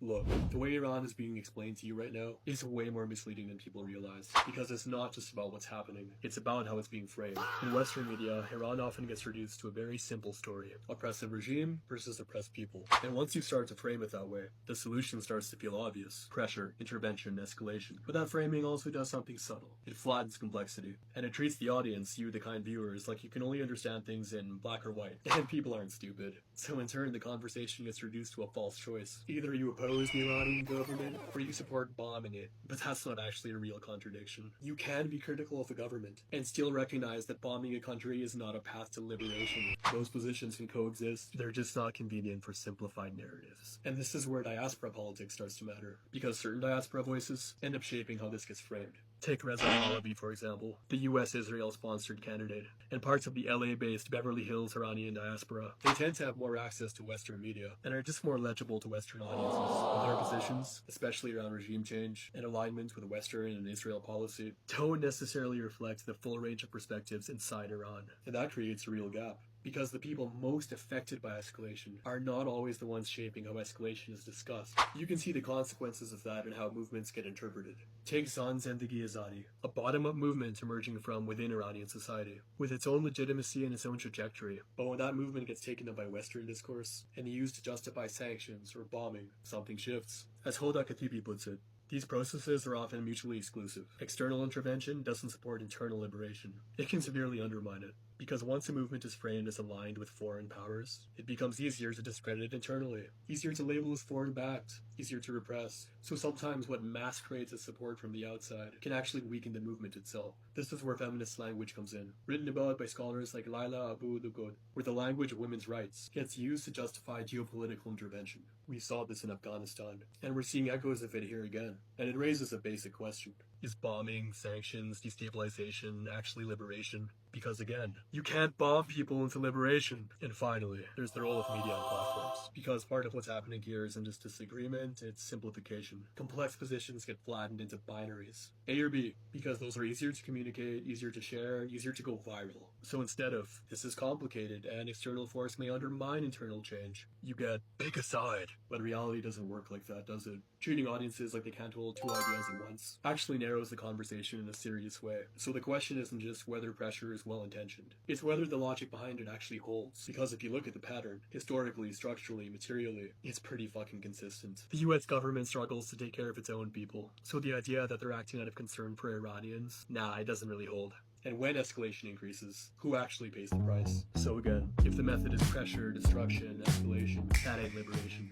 Look, the way Iran is being explained to you right now is way more misleading than people realize, because it's not just about what's happening, it's about how it's being framed. In Western media, Iran often gets reduced to a very simple story: oppressive regime versus oppressed people. And once you start to frame it that way, the solution starts to feel obvious: pressure, intervention, escalation. But that framing also does something subtle. It flattens complexity, and it treats the audience, you the kind viewers, like you can only understand things in black or white. And people aren't stupid. So in turn, the conversation gets reduced to a false choice. Either you oppose the Iranian government, or you support bombing it. But that's not actually a real contradiction. You can be critical of the government, and still recognize that bombing a country is not a path to liberation. Those positions can coexist, they're just not convenient for simplified narratives. And this is where diaspora politics starts to matter, because certain diaspora voices end up shaping how this gets framed. Take Reza Pahlavi, for example, the US-Israel sponsored candidate, and parts of the LA-based Beverly Hills Iranian diaspora. They tend to have more access to Western media, and are just more legible to Western audiences. But their positions, especially around regime change and alignment with Western and Israel policy, don't necessarily reflect the full range of perspectives inside Iran. And that creates a real gap, because the people most affected by escalation are not always the ones shaping how escalation is discussed. You can see the consequences of that in how movements get interpreted. Take Zendegi, Azadi, a bottom-up movement emerging from within Iranian society, with its own legitimacy and its own trajectory. But when that movement gets taken up by Western discourse, and used to justify sanctions or bombing, something shifts. As Hoda Katebi puts it, these processes are often mutually exclusive. External intervention doesn't support internal liberation. It can severely undermine it, because once a movement is framed as aligned with foreign powers, it becomes easier to discredit it internally, easier to label as foreign-backed, easier to repress. So sometimes what masquerades as support from the outside can actually weaken the movement itself. This is where feminist language comes in, written about by scholars like Abu-Lughod, where the language of women's rights gets used to justify geopolitical intervention. We saw this in Afghanistan, and we're seeing echoes of it here again. And it raises a basic question: is bombing, sanctions, destabilization actually liberation? Because again, you can't bomb people into liberation. And finally, there's the role of media and platforms. Because part of what's happening here isn't just disagreement, it's simplification. Complex positions get flattened into binaries. A or B, because those are easier to communicate, easier to share, easier to go viral. So instead of, this is complicated and external force may undermine internal change, you get, pick a side. But reality doesn't work like that, does it? Treating audiences like they can't hold two ideas at once actually narrows the conversation in a serious way. So the question isn't just whether pressure is well-intentioned, it's whether the logic behind it actually holds. Because if you look at the pattern, historically, structurally, materially, it's pretty fucking consistent. The US government struggles to take care of its own people, so the idea that they're acting out of concern for Iranians, nah, it doesn't really hold. And when escalation increases, who actually pays the price? So again, if the method is pressure, destruction, escalation, that ain't liberation.